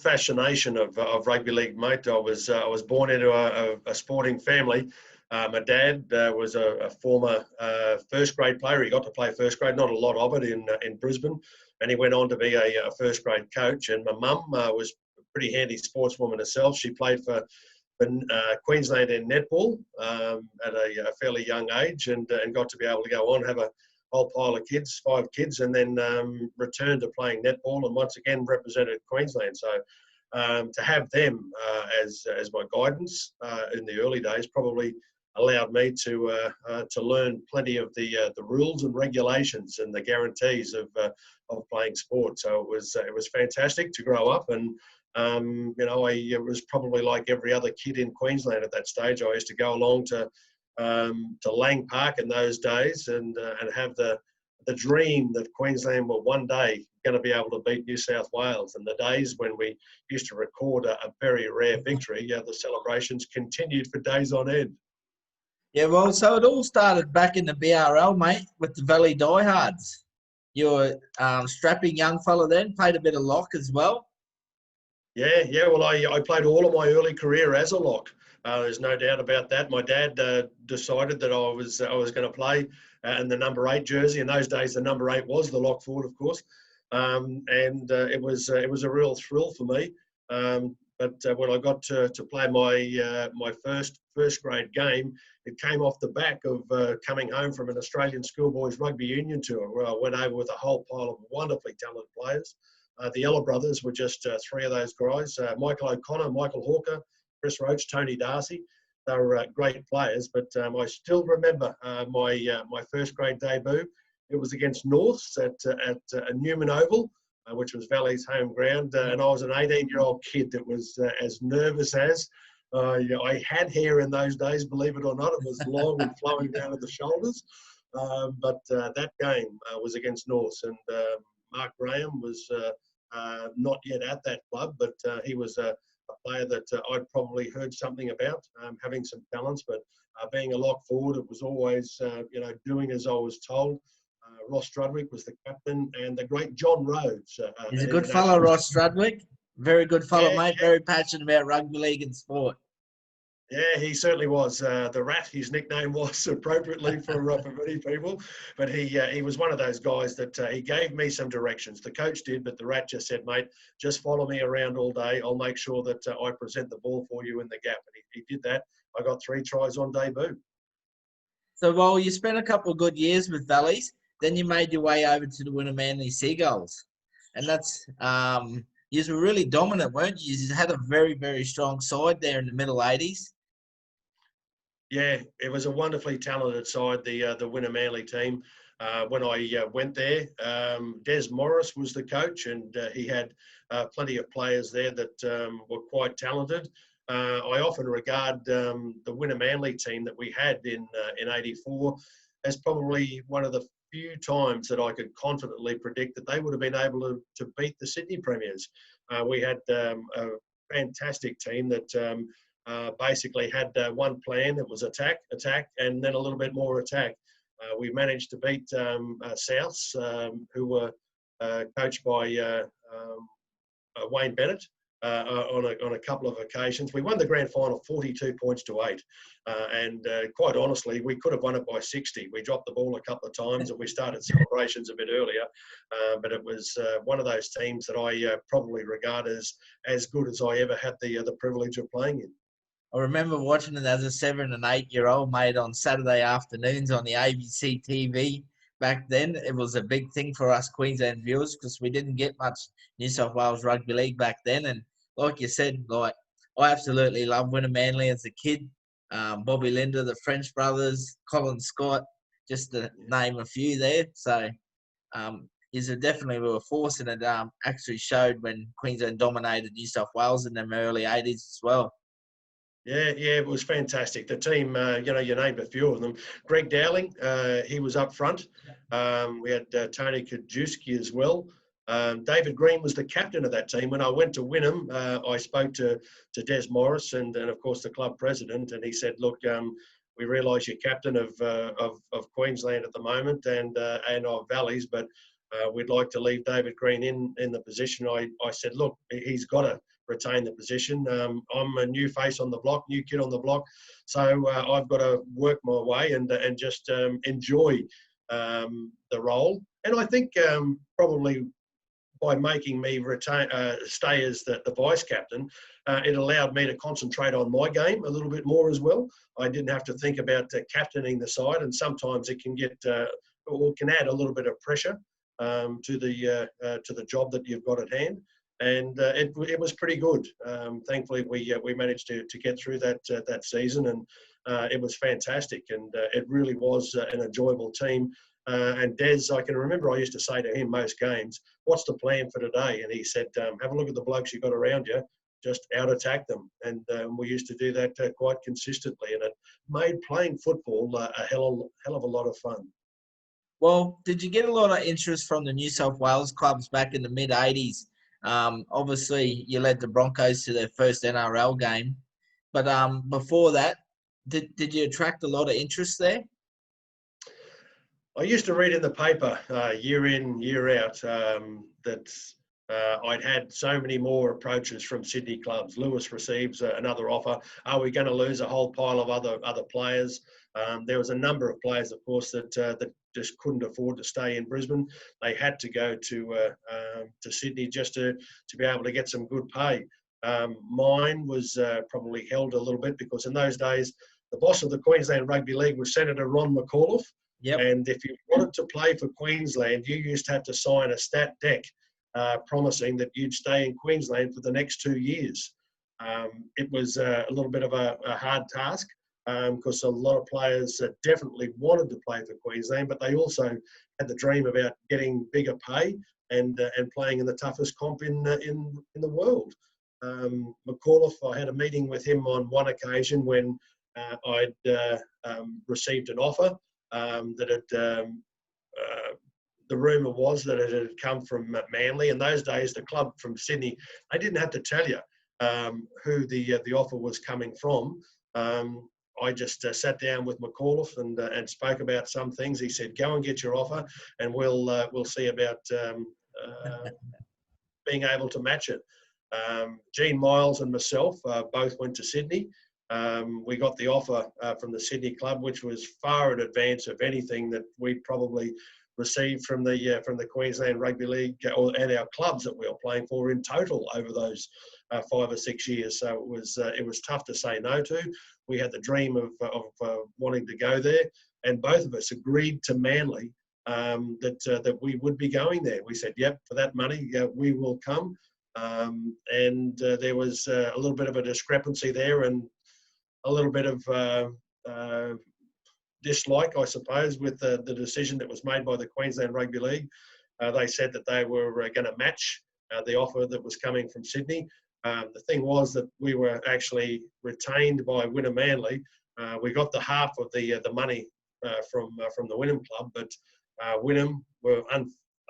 fascination of rugby league, mate. I was born into a sporting family. My dad was a former first grade player. He got to play first grade, not a lot of it in Brisbane, and he went on to be a first grade coach. And my mum was a pretty handy sportswoman herself. She played for Queensland in netball at a fairly young age, and got to be able to go on, have a whole pile of kids, 5 kids, and then returned to playing netball and once again represented Queensland. So to have them as my guidance in the early days probably allowed me to learn plenty of the rules and regulations and the guarantees of playing sport. So it was fantastic to grow up, and it was probably like every other kid in Queensland at that stage. I used to go along to Lang Park in those days and have the dream that Queensland were one day going to be able to beat New South Wales. And the days when we used to record a very rare victory, the celebrations continued for days on end. Yeah, well, so it all started back in the BRL, mate, with the Valley Diehards. You were strapping young fella then, played a bit of lock as well. Yeah. Well, I played all of my early career as a lock. There's no doubt about that. My dad decided that I was going to play in the number 8 jersey. In those days, the number 8 was the lock forward, of course, and it was a real thrill for me. But when I got to play my first grade game, it came off the back of coming home from an Australian schoolboys rugby union tour, where I went over with a whole pile of wonderfully talented players. The Ella brothers were just 3 of those guys: Michael O'Connor, Michael Hawker, Chris Roach, Tony Darcy. They were great players, but I still remember my first grade debut. It was against Norths at Newman Oval, which was Valley's home ground, and I was an 18-year-old kid that was as nervous as. I had hair in those days, believe it or not. It was long and flowing down to the shoulders. But that game was against Norths, and Mark Graham was not yet at that club, but he was a player that I'd probably heard something about, having some talents, but being a lock forward, it was always, doing as I was told. Ross Strudwick was the captain, and the great John Rhodes. He's a good fellow, Ross Strudwick. Very good fellow, mate. Yeah. Very passionate about rugby league and sport. Yeah, he certainly was. The Rat, his nickname was appropriately for many people. But he was one of those guys that he gave me some directions. The coach did, but the Rat just said, mate, just follow me around all day. I'll make sure that I present the ball for you in the gap. And he did that. I got 3 tries on debut. So while you spent a couple of good years with Valleys, then you made your way over to the Winner Seagulls. And that's... you were really dominant, weren't you? You had a very, very strong side there in the middle 80s. Yeah, it was a wonderfully talented side, the Winner Manly team. When I went there, Des Morris was the coach, and he had plenty of players there that were quite talented. I often regard the Winner Manly team that we had in '84 as probably one of the few times that I could confidently predict that they would have been able to beat the Sydney Premiers. We had a fantastic team that basically had one plan. It was attack, and then a little bit more attack. We managed to beat Souths, who were coached by Wayne Bennett, on a couple of occasions. We won the grand final 42 points to 8. And quite honestly, we could have won it by 60. We dropped the ball a couple of times and we started celebrations a bit earlier. But it was one of those teams that I probably regard as good as I ever had the privilege of playing in. I remember watching it as a 7 and 8-year-old, mate, on Saturday afternoons on the ABC TV. Back then, it was a big thing for us Queensland viewers because we didn't get much New South Wales Rugby League back then. And like you said, I absolutely loved Winner Manly as a kid. Bobby Linder, the French brothers, Colin Scott, just to name a few there. So is definitely were a force, and it actually showed when Queensland dominated New South Wales in them early 80s as well. Yeah, it was fantastic. The team, you named a few of them. Greg Dowling, he was up front. We had Tony Kajewski as well. David Green was the captain of that team. When I went to Wynnum, I spoke to Des Morris and of course the club president, and he said, "Look, we realise you're captain of Queensland at the moment and of Valleys, but we'd like to leave David Green in the position." I said, "Look, he's got to retain the position. I'm a new face on the block, new kid on the block, so I've got to work my way and just enjoy the role. And I think probably by making me stay as the vice captain, it allowed me to concentrate on my game a little bit more as well. I didn't have to think about captaining the side, and sometimes it can get or can add a little bit of pressure to the job that you've got at hand. And it was pretty good. Thankfully, we managed to get through that season, and it was fantastic. And it really was an enjoyable team. And Des, I can remember I used to say to him most games, "What's the plan for today?" And he said, "Have a look at the blokes you got around you, just out-attack them." And we used to do that quite consistently, and it made playing football a hell of a lot of fun. Well, did you get a lot of interest from the New South Wales clubs back in the mid-'80s? Obviously, you led the Broncos to their first NRL game. But before that, did you attract a lot of interest there? I used to read in the paper year in, year out that I'd had so many more approaches from Sydney clubs. Lewis receives another offer. Are we going to lose a whole pile of other players? There was a number of players, of course, that just couldn't afford to stay in Brisbane. They had to go to Sydney just to be able to get some good pay. Mine was probably held a little bit because in those days, the boss of the Queensland Rugby League was Senator Ron McAuliffe. Yep. And if you wanted to play for Queensland, you used to have to sign a stat deck promising that you'd stay in Queensland for the next 2 years. It was a little bit of a hard task because a lot of players definitely wanted to play for Queensland, but they also had the dream about getting bigger pay and playing in the toughest comp in the world. McAuliffe, I had a meeting with him on one occasion when I'd received an offer. The rumour was that it had come from Manly. In those days, the club from Sydney, they didn't have to tell you who the offer was coming from. I just sat down with McAuliffe and spoke about some things. He said, "Go and get your offer, and we'll see about being able to match it." Gene Miles and myself both went to Sydney. We got the offer from the Sydney club, which was far in advance of anything that we'd probably received from the Queensland Rugby League and our clubs that we were playing for in total over those 5 or 6 years. So it was tough to say no to. We had the dream of wanting to go there, and both of us agreed to Manly that we would be going there. We said, "Yep, for that money, we will come." And there was a little bit of a discrepancy there, and a little bit of dislike, I suppose, with the decision that was made by the Queensland Rugby League. They said that they were going to match the offer that was coming from Sydney. The thing was that we were actually retained by Wynnum Manly. We got the half of the money from the Wynnum club, but Wynnum were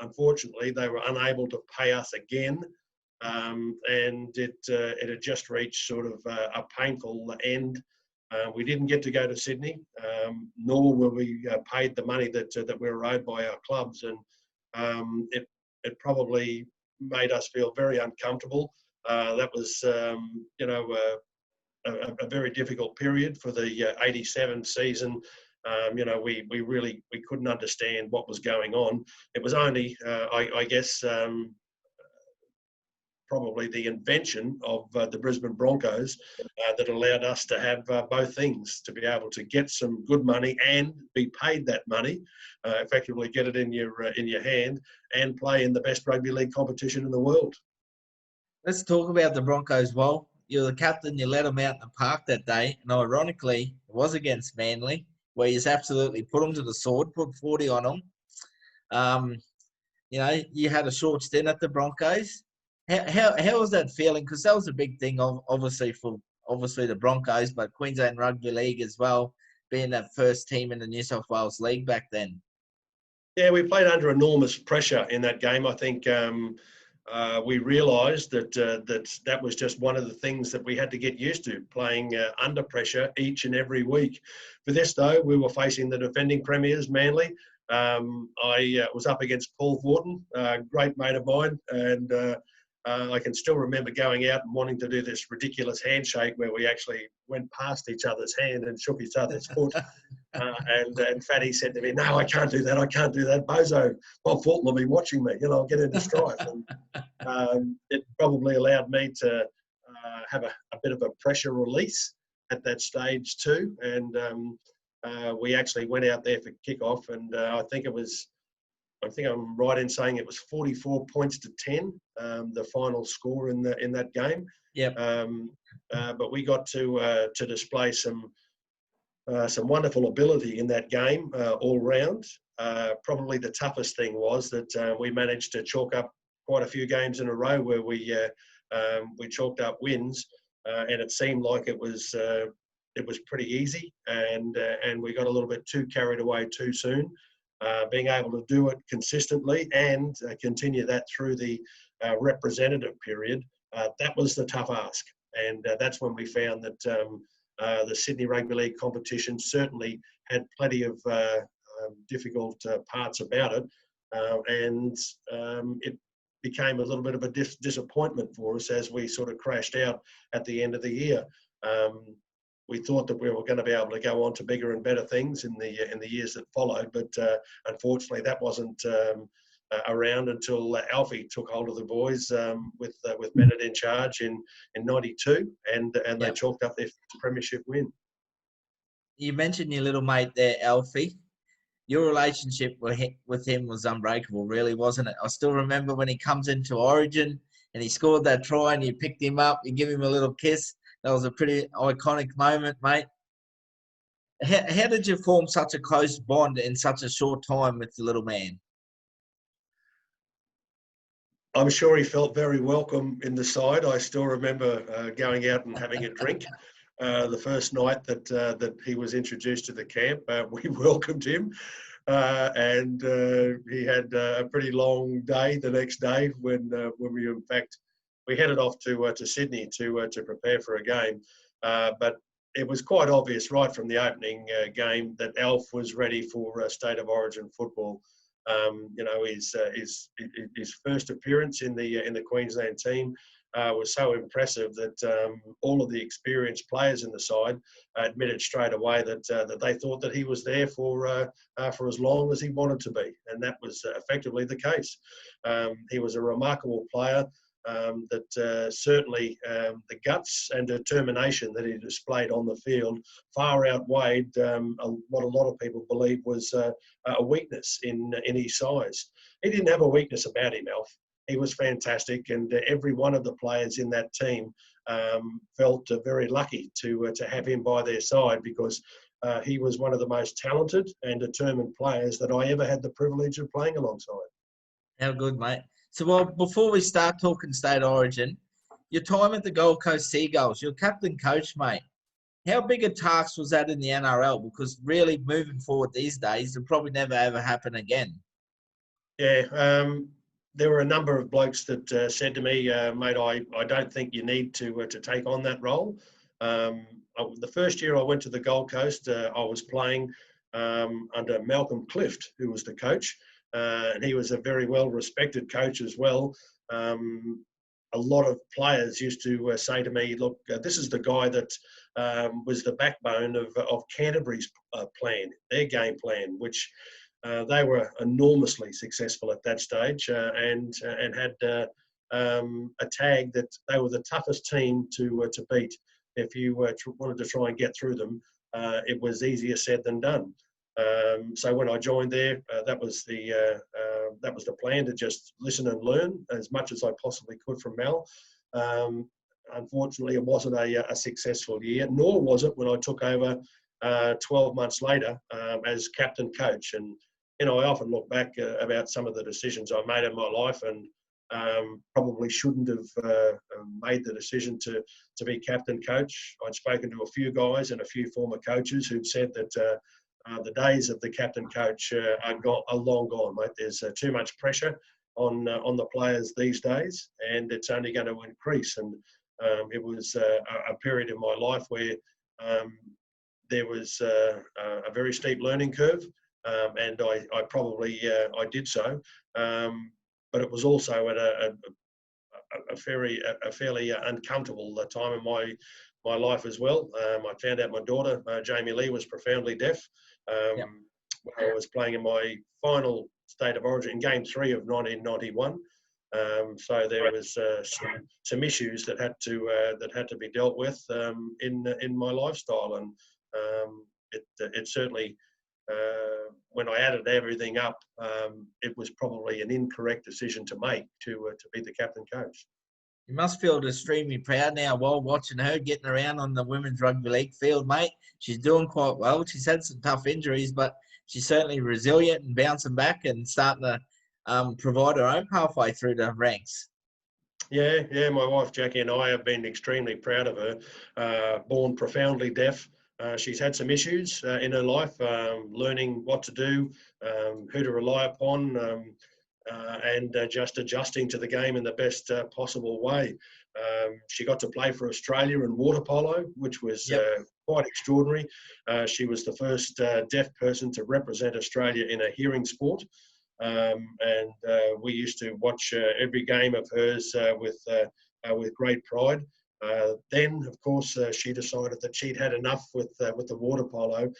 unfortunately they were unable to pay us again. And it had just reached sort of a painful end. We didn't get to go to Sydney, nor were we paid the money that we were owed by our clubs, and it probably made us feel very uncomfortable. That was, a very difficult period for the '87 season. We couldn't understand what was going on. It was only, I guess. Probably the invention of the Brisbane Broncos that allowed us to have both things, to be able to get some good money and be paid that money, effectively get it in your hand and play in the best rugby league competition in the world. Let's talk about the Broncos. Well, you're the captain, you let them out in the park that day, and ironically, it was against Manly, where you absolutely put them to the sword, put 40 on them. You had a short stint at the Broncos. How was that feeling? Because that was a big thing, obviously the Broncos, but Queensland Rugby League as well, being that first team in the New South Wales League back then. Yeah, we played under enormous pressure in that game. I think we realised that was just one of the things that we had to get used to, playing under pressure each and every week. For this, though, we were facing the defending premiers, Manly. I was up against Paul Fortin, a great mate of mine, and I can still remember going out and wanting to do this ridiculous handshake where we actually went past each other's hand and shook each other's foot. And Fatty said to me, "No, I can't do that. I can't do that. Bozo, Bob Fulton will be watching me. You know, I'll get into strife." And it probably allowed me to have a bit of a pressure release at that stage too. And we actually went out there for kickoff, and I think I'm right in saying it was 44 points to 10, the final score in that game. Yep. But we got to display some wonderful ability in that game all round. Probably the toughest thing was that we managed to chalk up quite a few games in a row where we chalked up wins, and it seemed like it was pretty easy, and we got a little bit too carried away too soon. Being able to do it consistently and continue that through the representative period, that was the tough ask. And that's when we found that the Sydney Rugby League competition certainly had plenty of difficult parts about it. And it became a little bit of a disappointment for us as we sort of crashed out at the end of the year. We thought that we were going to be able to go on to bigger and better things in the years that followed, but unfortunately that wasn't around until Alfie took hold of the boys with Bennett in charge in '92, and they chalked up their premiership win. You mentioned your little mate there, Alfie. Your relationship with him was unbreakable, really, wasn't it? I still remember when he comes into Origin and he scored that try and you picked him up, you give him a little kiss. That was a pretty iconic moment, mate. How did you form such a close bond in such a short time with the little man? I'm sure he felt very welcome in the side. I still remember going out and having a drink the first night that he was introduced to the camp. We welcomed him, and he had a pretty long day the next day when we, in fact, we headed off to Sydney to prepare for a game. But it was quite obvious right from the opening game that Alf was ready for State of Origin football. His first appearance in the Queensland team was so impressive that all of the experienced players in the side admitted straight away that they thought that he was there for as long as he wanted to be, and that was effectively the case. He was a remarkable player. That certainly the guts and determination that he displayed on the field far outweighed what a lot of people believe was a weakness in his size. He didn't have a weakness about him, Alf. He was fantastic, and every one of the players in that team felt very lucky to have him by their side, because he was one of the most talented and determined players that I ever had the privilege of playing alongside. How good, mate. So, well, before we start talking State Origin, your time at the Gold Coast Seagulls, you're captain coach, mate. How big a task was that in the NRL? Because really, moving forward these days, it'll probably never ever happen again. Yeah, there were a number of blokes that said to me, mate, I don't think you need to take on that role. The first year I went to the Gold Coast, I was playing under Malcolm Clift, who was the coach. And he was a very well-respected coach as well. A lot of players used to say to me, look, this is the guy that was the backbone of Canterbury's plan, their game plan, which they were enormously successful at that stage and had a tag that they were the toughest team to beat. If you wanted to try and get through them, it was easier said than done. So when I joined there, that was the plan, to just listen and learn as much as I possibly could from Mel. Unfortunately, it wasn't a successful year, nor was it when I took over 12 months later as captain coach. And I often look back about some of the decisions I made in my life, and probably shouldn't have made the decision to be captain coach. I'd spoken to a few guys and a few former coaches who'd said that the days of the captain coach are long gone, mate. There's too much pressure on the players these days, and it's only going to increase. And it was a period in my life where there was a very steep learning curve, and I did so. But it was also at a fairly uncomfortable time in my life as well. I found out my daughter, Jamie Lee, was profoundly deaf. Yep. When I was playing in my final State of Origin in Game 3 of 1991. So there was some issues that had to be dealt with in my lifestyle, and it certainly, when I added everything up, it was probably an incorrect decision to make to be the captain coach. You must feel extremely proud now while watching her getting around on the women's rugby league field, mate. She's doing quite well. She's had some tough injuries, but she's certainly resilient and bouncing back and starting to provide her own pathway through the ranks. Yeah. My wife Jackie and I have been extremely proud of her. Born profoundly deaf. She's had some issues in her life, learning what to do, who to rely upon, and just adjusting to the game in the best possible way. She got to play for Australia in water polo, which was quite extraordinary. She was the first deaf person to represent Australia in a hearing sport. And we used to watch every game of hers with great pride. Then, of course, she decided that she'd had enough with the water polo.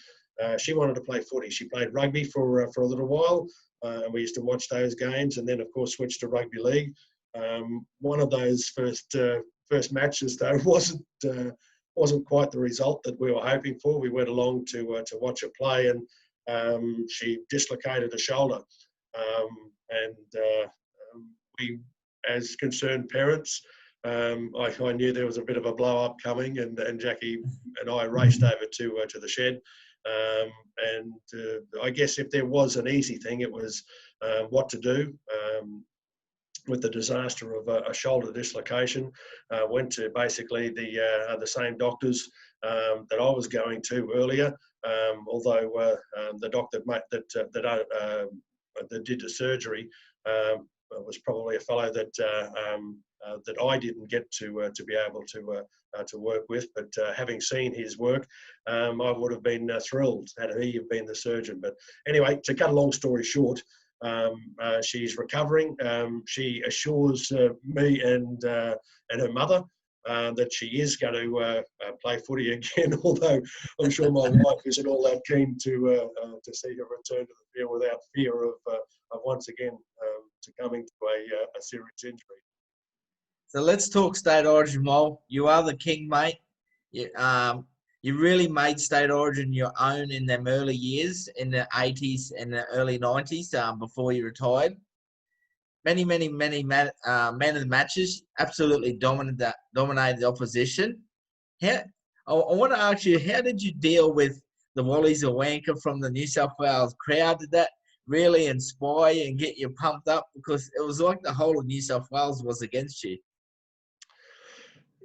She wanted to play footy. She played rugby for a little while, and we used to watch those games. And then, of course, switched to rugby league. One of those first matches, though, wasn't quite the result that we were hoping for. We went along to watch her play, and she dislocated a shoulder. We, as concerned parents, I knew there was a bit of a blow up coming, and Jackie and I raced over to the shed. I guess if there was an easy thing, it was what to do. With the disaster of a shoulder dislocation, went to basically the same doctors that I was going to earlier. Although the doctor that did the surgery was probably a fellow that I didn't get to be able to work with. But having seen his work, I would have been thrilled had he been the surgeon. But anyway, to cut a long story short, she's recovering. She assures me and her mother that she is going to play footy again, although I'm sure my wife isn't all that keen to see her return to the field without fear of once again succumbing to a serious injury. So let's talk State Origin, Mo. You are the king, mate. You really made State Origin your own in them early years, in the 80s and the early 90s, before you retired. Many men of the matches absolutely dominated the opposition. I want to ask you, how did you deal with the Wally's of Wanker from the New South Wales crowd? Did that really inspire you and get you pumped up? Because it was like the whole of New South Wales was against you.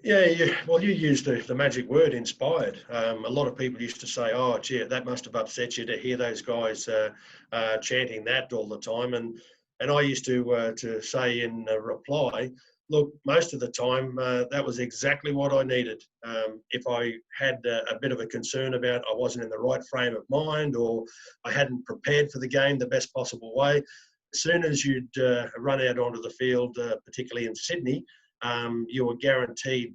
Yeah. Well, you used the magic word, inspired. A lot of people used to say, "Oh, gee, that must have upset you to hear those guys chanting that all the time." And I used to say in reply, "Look, most of the time that was exactly what I needed. If I had a bit of a concern about I wasn't in the right frame of mind, or I hadn't prepared for the game the best possible way, as soon as you'd run out onto the field, particularly in Sydney." You were guaranteed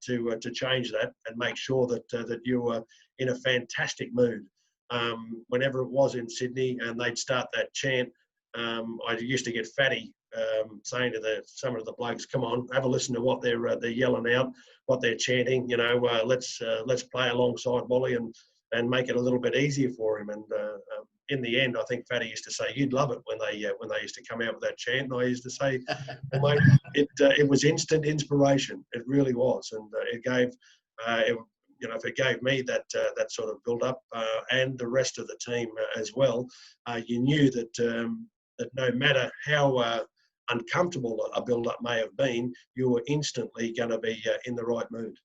to change that and make sure that you were in a fantastic mood. Whenever it was in Sydney and they'd start that chant, I used to get fatty saying to some of the blokes, "Come on, have a listen to what they're yelling out, what they're chanting. You know, let's play alongside Wally and make it a little bit easier for him." And in the end, I think Fatty used to say, "You'd love it when they used to come out with that chant." And I used to say, "Well, mate, it was instant inspiration. It really was, and it gave, if it gave me that sort of build up and the rest of the team as well, you knew that that no matter how uncomfortable a build up may have been, you were instantly going to be in the right mood."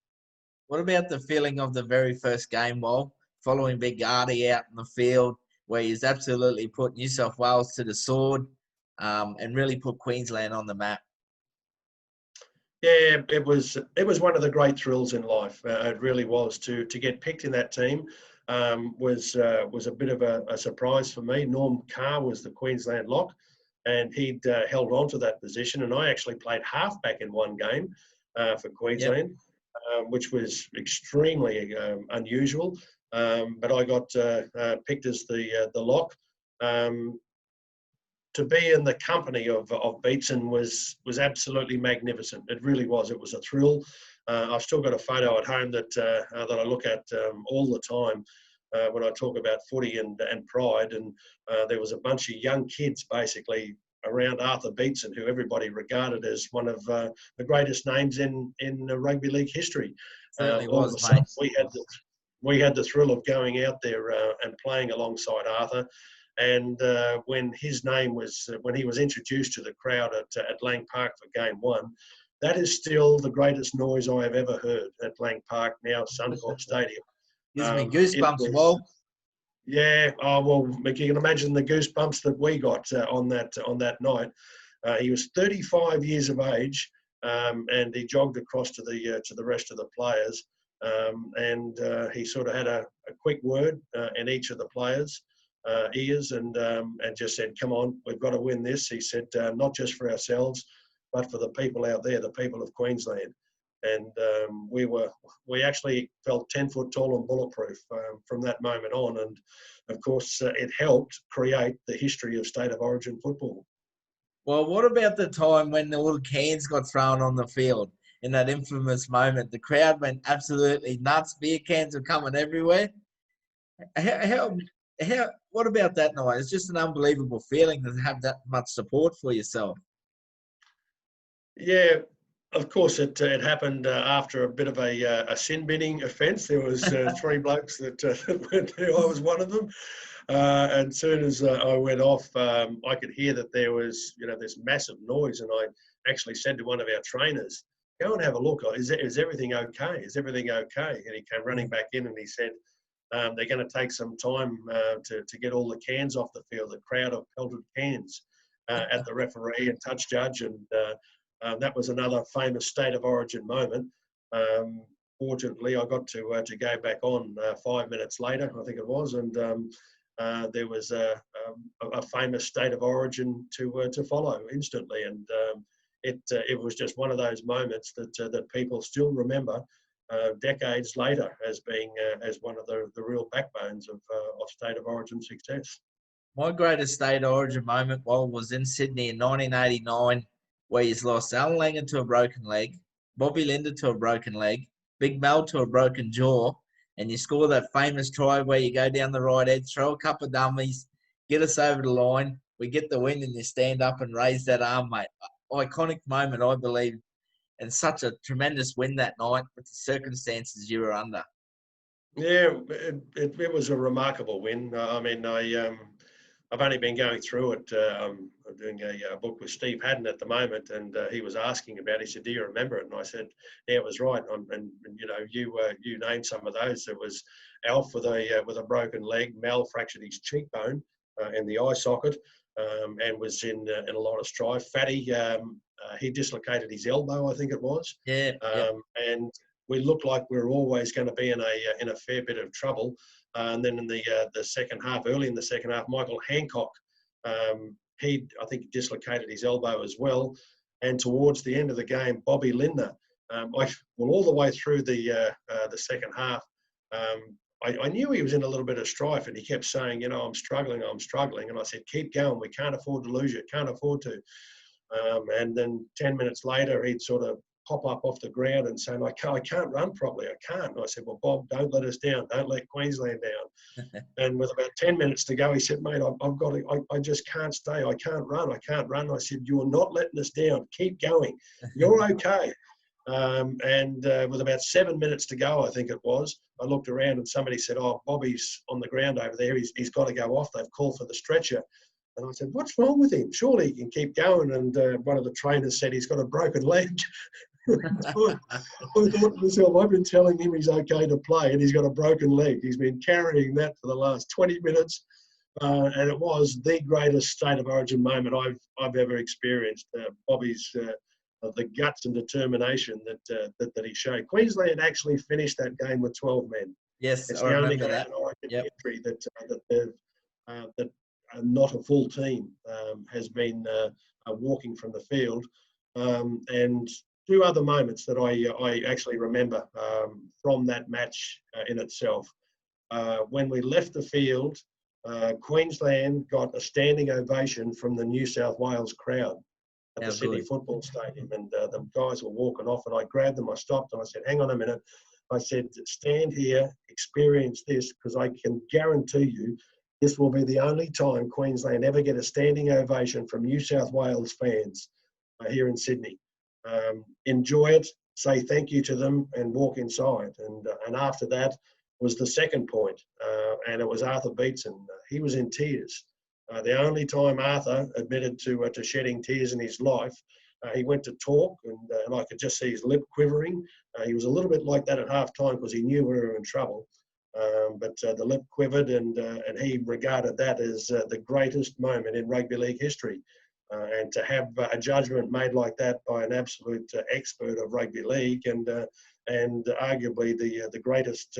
What about the feeling of the very first game, Wal, following Big Artie out in the field, where he's absolutely put New South Wales to the sword and really put Queensland on the map? Yeah, it was one of the great thrills in life. It really was to get picked in that team. Was a bit of a surprise for me. Norm Carr was the Queensland lock. and he'd held on to that position. And I actually played halfback in one game for Queensland, which was extremely unusual. But I got picked as the lock. To be in the company of Beatson was absolutely magnificent. It really was. It was a thrill. I've still got a photo at home that I look at all the time when I talk about footy and pride. And there was a bunch of young kids basically around Arthur Beatson, who everybody regarded as one of the greatest names in rugby league history. Certainly All was, of a sudden, mate. we had the thrill of going out there and playing alongside Arthur. And when he was introduced to the crowd at Lang Park for game one, that is still the greatest noise I have ever heard at Lang Park, now Suncorp Stadium. Gives me goosebumps, Wall. Yeah, oh well, Mick, you can imagine the goosebumps that we got on that night. He was 35 years of age, and he jogged across to the rest of the players, and he sort of had a quick word in each of the players' ears, and just said, "Come on, we've got to win this." He said, "Not just for ourselves, but for the people out there, the people of Queensland." And we actually felt 10 foot tall and bulletproof from that moment on. And of course, it helped create the history of State of Origin football. Well, what about the time when the little cans got thrown on the field in that infamous moment? The crowd went absolutely nuts. Beer cans were coming everywhere. What about that night? It's just an unbelievable feeling to have that much support for yourself. Yeah, of course, it happened after a bit of a sin binning offence. There was 3 blokes that went there. I was one of them. And as soon as I went off, I could hear that there was, this massive noise. And I actually said to one of our trainers, "Go and have a look. Is everything okay? Is everything okay?" And he came running back in and he said, "They're going to take some time to get all the cans off the field." The crowd of pelted cans at the referee and touch judge. And that was another famous State of Origin moment. Fortunately, I got to go back on 5 minutes later, I think it was, and there was a famous State of Origin to follow instantly. And it was just one of those moments that people still remember decades later as being as one of the real backbones of State of Origin success. My greatest State of Origin moment was in Sydney in 1989, where he's lost Alan Langer to a broken leg, Bobby Linder to a broken leg, Big Mel to a broken jaw, and you score that famous try where you go down the right edge, throw a couple of dummies, get us over the line, we get the win, and you stand up and raise that arm, mate. Iconic moment, I believe, and such a tremendous win that night with the circumstances you were under. Yeah, it was a remarkable win. I've only been going through it. I'm doing a book with Steve Haddon at the moment, and he was asking about it. He said, "Do you remember it?" And I said, "Yeah, it was right." And you named some of those. There was Alf with a broken leg. Mel fractured his cheekbone in the eye socket, and was in a lot of strife. Fatty, he dislocated his elbow, I think it was. Yeah. And we looked like we were always going to be in a fair bit of trouble. And then in the second half, early in the second half, Michael Hancock, I think he dislocated his elbow as well. And towards the end of the game, Bobby Linder, all the way through the second half, I knew he was in a little bit of strife, and he kept saying, "I'm struggling. And I said, "Keep going. We can't afford to lose you. Can't afford to." And then 10 minutes later, he'd sort of pop up off the ground and saying, I can't run properly. I can't. And I said, "Well, Bob, don't let us down. Don't let Queensland down." And with about 10 minutes to go, he said, "Mate, I've got to, I just can't stay. I can't run. I said, "You're not letting us down. Keep going. You're okay." And with about 7 minutes to go, I think it was, I looked around and somebody said, "Oh, Bobby's on the ground over there. He's got to go off. They've called for the stretcher." And I said, "What's wrong with him? Surely he can keep going." And one of the trainers said, "He's got a broken leg." I thought to myself, I've been telling him he's okay to play, and he's got a broken leg. He's been carrying that for the last 20 minutes. And it was the greatest State of Origin moment I've ever experienced. Bobby's the guts and determination that he showed. Queensland actually finished that game with 12 men. Yes, It's I the only remember game that. in Origin history that not a full team has been walking from the field. And two other moments that I actually remember from that match in itself. When we left the field, Queensland got a standing ovation from the New South Wales crowd at the Sydney Football Stadium, and the guys were walking off, and I grabbed them, I stopped, and I said, hang on a minute. I said, stand here, experience this, because I can guarantee you this will be the only time Queensland ever get a standing ovation from New South Wales fans here in Sydney. Enjoy it, say thank you to them, and walk inside. And after that was the second point, and it was Arthur Beetson. He was in tears. The only time Arthur admitted to shedding tears in his life. He went to talk, and I could just see his lip quivering. He was a little bit like that at half time because he knew we were in trouble. But the lip quivered, and he regarded that as the greatest moment in rugby league history. And to have a judgment made like that by an absolute expert of rugby league, and arguably the greatest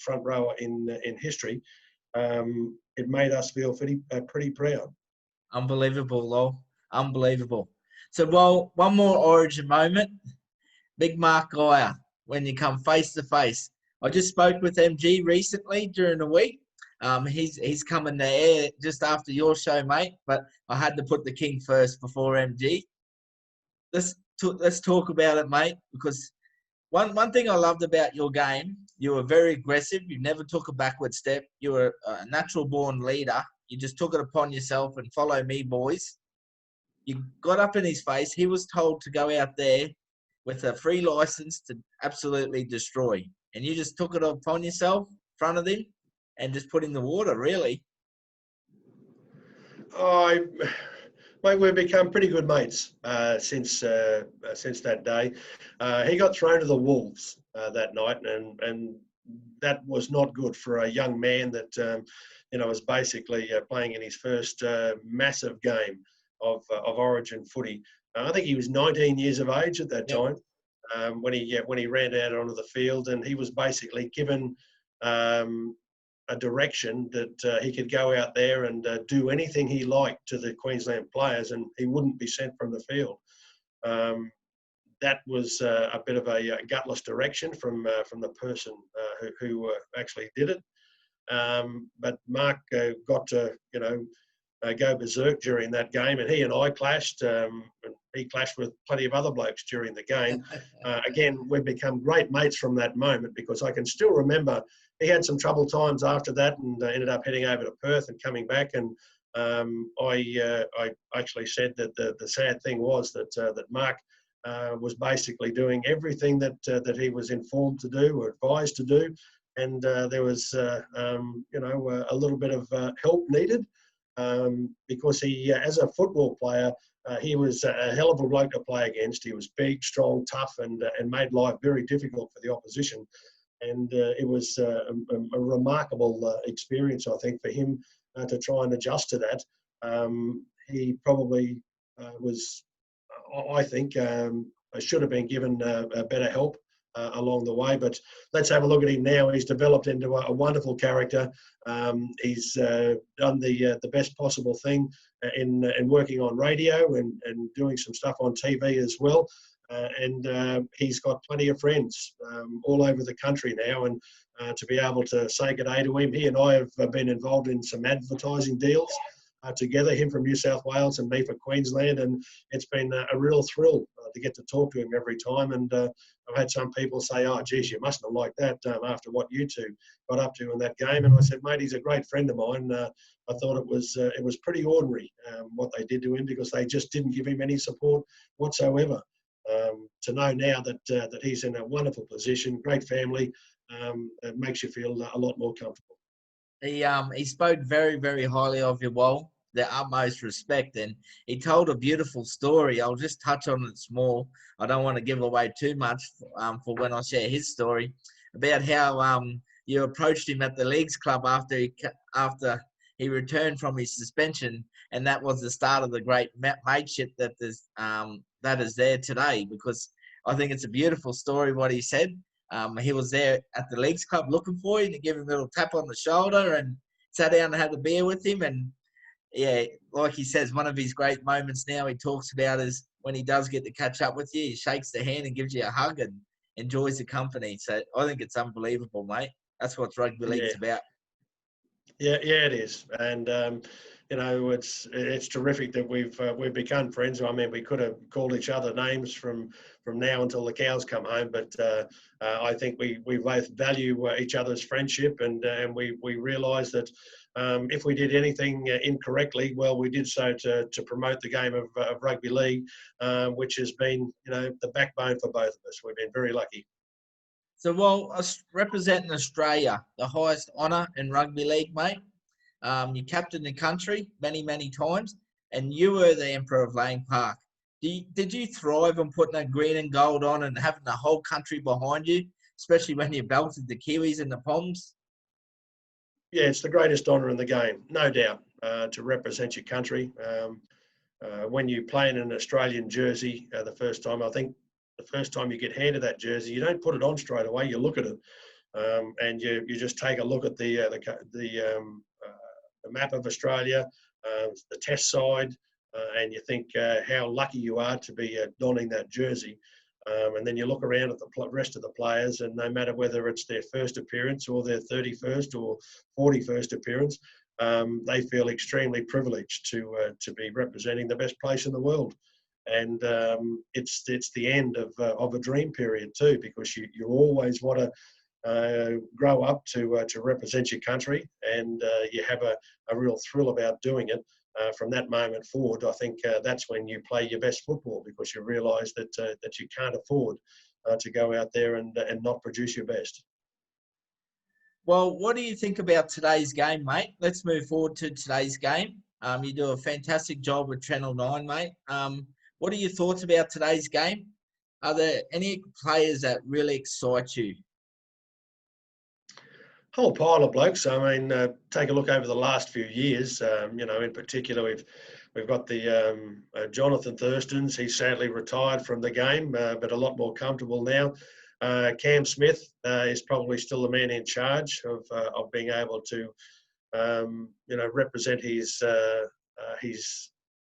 front rower in history, it made us feel pretty proud. Unbelievable, Lowell. Unbelievable. So, well, one more Origin moment. Big Mark Geyer, when you come face to face. I just spoke with MG recently during the week. He's coming to air just after your show, mate. But I had to put the king first before MG. Let's talk about it, mate. Because one thing I loved about your game, you were very aggressive. You never took a backward step. You were a natural-born leader. You just took it upon yourself and follow me, boys. You got up in his face. He was told to go out there with a free license to absolutely destroy. And you just took it upon yourself in front of him and just put in the water, really. Mate, we've become pretty good mates since that day. He got thrown to the wolves that night, and that was not good for a young man that was basically playing in his first massive game of Origin footy. I think he was 19 years of age at that time when he ran out onto the field, and he was basically given a direction that he could go out there and do anything he liked to the Queensland players, and he wouldn't be sent from the field. That was a bit of a gutless direction from the person who actually did it. But Mark got to go berserk during that game, and he and I clashed. He clashed with plenty of other blokes during the game. Again, we've become great mates from that moment, because I can still remember he had some troubled times after that, and ended up heading over to Perth and coming back. And I actually said that the sad thing was that Mark was basically doing everything that he was informed to do or advised to do, and there was a little bit of help needed, because he, as a football player, he was a hell of a bloke to play against. He was big, strong, tough, and made life very difficult for the opposition. And it was a remarkable experience, I think, for him to try and adjust to that. He probably was, I think, should have been given better help along the way. But let's have a look at him now. He's developed into a wonderful character. He's done the best possible thing in working on radio and doing some stuff on TV as well. And he's got plenty of friends all over the country now, and to be able to say good day to him. He and I have been involved in some advertising deals together, him from New South Wales and me for Queensland, and it's been a real thrill to get to talk to him every time. And I've had some people say, oh geez, you mustn't have liked that after what you two got up to in that game. And I said, mate, he's a great friend of mine. I thought it was pretty ordinary what they did to him, because they just didn't give him any support whatsoever. To know now that he's in a wonderful position, great family, it makes you feel a lot more comfortable. He spoke very, very highly of you, Wall, the utmost respect, and he told a beautiful story. I'll just touch on it small. I don't want to give away too much for when I share his story about how you approached him at the Leagues Club after he returned from his suspension, and that was the start of the great mateship that is there today. Because I think it's a beautiful story what he said. He was there at the Leagues Club looking for you to give him a little tap on the shoulder and sat down and had a beer with him. And yeah, like he says, one of his great moments now he talks about is when he does get to catch up with you, he shakes the hand and gives you a hug and enjoys the company. So I think it's unbelievable, mate. That's what rugby league's about. Yeah, it is, and you know, it's terrific that we've become friends. I mean, we could have called each other names from now until the cows come home, but I think we both value each other's friendship, and we realise that if we did anything incorrectly, well, we did so to promote the game of rugby league, which has been, you know, the backbone for both of us. We've been very lucky. So, well, us representing Australia, the highest honour in rugby league, mate. You captained the country many, many times, and you were the Emperor of Lang Park. Did you thrive on putting that green and gold on and having the whole country behind you, especially when you belted the Kiwis and the Poms? Yeah, it's the greatest honour in the game, no doubt, to represent your country. When you play in an Australian jersey the first time, I think the first time you get handed that jersey, you don't put it on straight away. You look at it, and you just take a look at the map of Australia, the Test side, and you think how lucky you are to be donning that jersey. And then you look around at the rest of the players, and no matter whether it's their first appearance or their 31st or 41st appearance, they feel extremely privileged to be representing the best place in the world. And it's the end of a dream period too, because you always want to grow up to represent your country, and you have a real thrill about doing it. From that moment forward, I think that's when you play your best football, because you realise that you can't afford to go out there and not produce your best. Well, what do you think about today's game, mate? Let's move forward to today's game. You do a fantastic job with Channel 9, mate. What are your thoughts about today's game? Are there any players that really excite you? Whole pile of blokes. I mean, take a look over the last few years. You know, in particular, we've got the Jonathan Thurstons. He's sadly retired from the game, but a lot more comfortable now. Cam Smith is probably still the man in charge of being able to, you know, represent his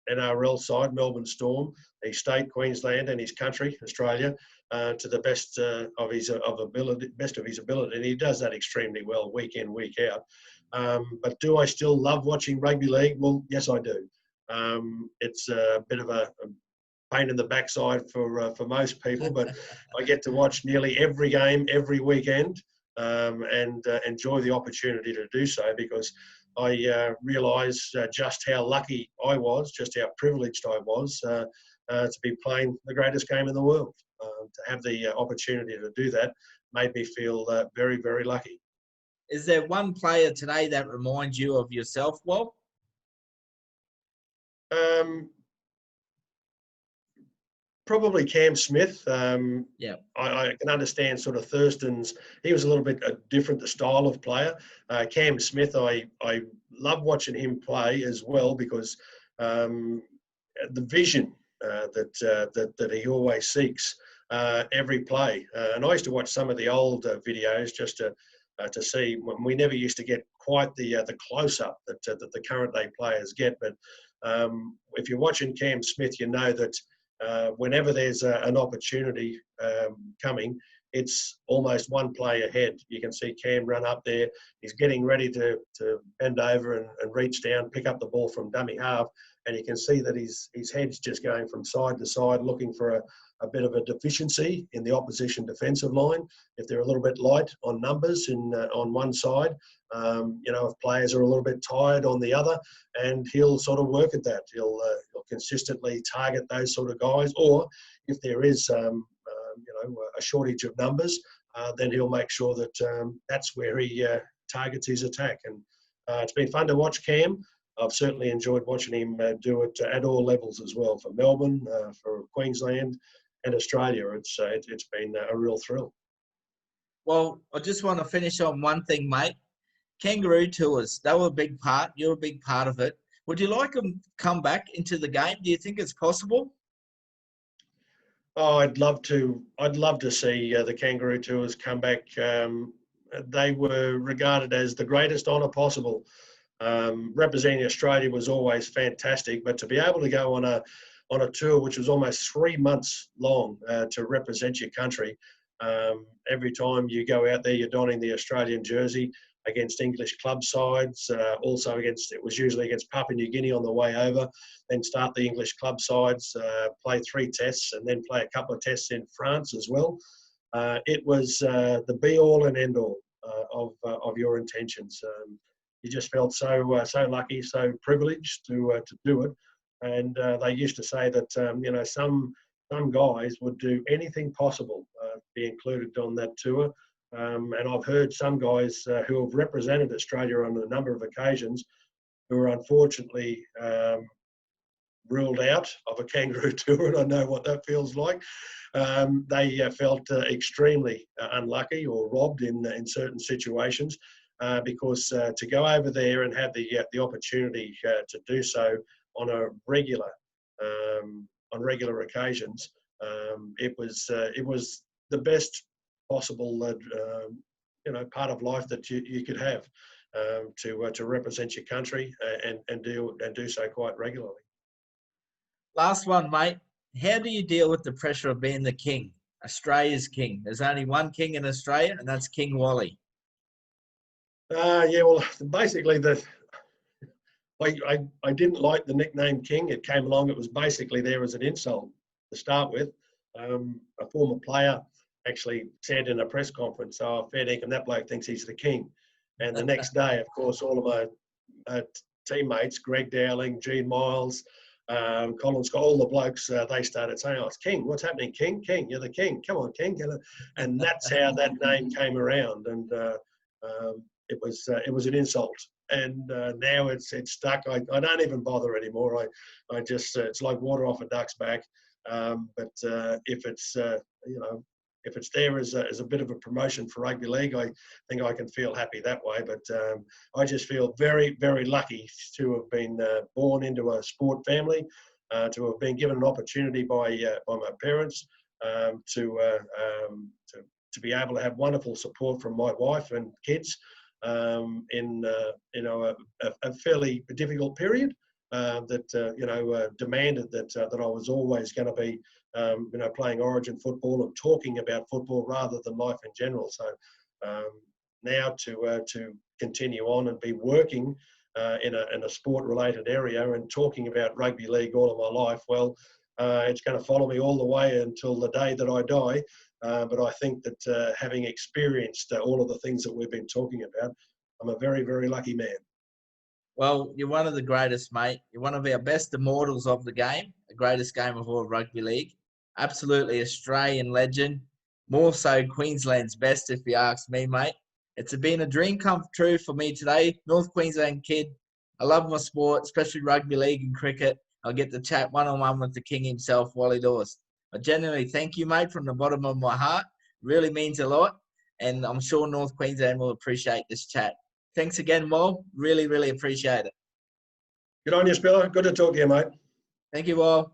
NRL side, Melbourne Storm, his state, Queensland, and his country, Australia, to the best of his ability, and he does that extremely well, week in, week out. But do I still love watching rugby league? Well, yes, I do. It's a bit of a pain in the backside for most people, but I get to watch nearly every game every weekend, and enjoy the opportunity to do so, because I realise just how lucky I was, just how privileged I was to be playing the greatest game in the world. To have the opportunity to do that made me feel very, very lucky. Is there one player today that reminds you of yourself, Wal? Probably Cam Smith. Yeah. I can understand sort of Thurston's. He was a little bit different, the style of player. Cam Smith, I love watching him play as well, because the vision that he always seeks every play. And I used to watch some of the old videos just to see. We never used to get quite the close up that the current day players get. But if you're watching Cam Smith, you know that whenever there's an opportunity coming, it's almost one play ahead. You can see Cam run up there. He's getting ready to bend over and reach down, pick up the ball from dummy half, and you can see that his head's just going from side to side, looking for a bit of a deficiency in the opposition defensive line. If they're a little bit light on numbers on one side, you know, if players are a little bit tired on the other, and he'll sort of work at that. He'll consistently target those sort of guys, or if there is you know, a shortage of numbers, then he'll make sure that that's where he targets his attack. And it's been fun to watch Cam. I've certainly enjoyed watching him do it at all levels as well, for Melbourne, for Queensland, and Australia. It's been a real thrill. Well, I just want to finish on one thing, mate. Kangaroo tours, they were a big part. You're a big part of it. Would you like them to come back into the game? Do you think it's possible? Oh, I'd love to see the Kangaroo tours come back. They were regarded as the greatest honour possible Representing Australia was always fantastic, but to be able to go on a tour which was almost 3 months long to represent your country, every time you go out there, you're donning the Australian jersey against English club sides, also it was usually against Papua New Guinea on the way over, then start the English club sides, play 3 tests, and then play a couple of tests in France as well. It was the be-all and end-all of your intentions. You just felt so lucky, so privileged to do it. And they used to say that some guys would do anything possible to be included on that tour. And I've heard some guys who have represented Australia on a number of occasions who are unfortunately ruled out of a kangaroo tour, and I know what that feels like. They felt extremely unlucky or robbed in certain situations because to go over there and have the opportunity to do so on a regular on regular occasions, it was the best possible part of life that you could have to represent your country and do so quite regularly. Last one, mate. How do you deal with the pressure of being the king, Australia's king? There's only one king in Australia, and that's King Wally. Yeah, well, basically I didn't like the nickname King. It came along. It was basically there as an insult to start with. A former player actually said in a press conference, "Oh, fair dinkum, that bloke thinks he's the king." And the next day, of course, all of my teammates, Greg Dowling, Gene Miles, Colin Scott, all the blokes, they started saying, "Oh, it's King. What's happening, King? King, you're the king. Come on, King." And that's how that name came around. And it was an insult. And now it's stuck. I don't even bother anymore. I just it's like water off a duck's back. But if it's if it's there as a bit of a promotion for rugby league, I think I can feel happy that way. But I just feel very, very lucky to have been born into a sport family, to have been given an opportunity by my parents, to be able to have wonderful support from my wife and kids in a fairly difficult period that demanded that I was always going to be playing Origin football and talking about football rather than life in general. So now to continue on and be working in a sport-related area and talking about rugby league all of my life, well, it's going to follow me all the way until the day that I die. But I think that having experienced all of the things that we've been talking about, I'm a very, very lucky man. Well, you're one of the greatest, mate. You're one of our best immortals of the game, the greatest game of all rugby league. Absolutely Australian legend. More so Queensland's best, if you ask me, mate. It's been a dream come true for me today. North Queensland kid. I love my sport, especially rugby league and cricket. I'll get to chat one-on-one with the king himself, Wally Dawes. I genuinely thank you, mate, from the bottom of my heart. Really means a lot. And I'm sure North Queensland will appreciate this chat. Thanks again, Wall. Really, really appreciate it. Good on you, Spilla. Good to talk to you, mate. Thank you, Wall.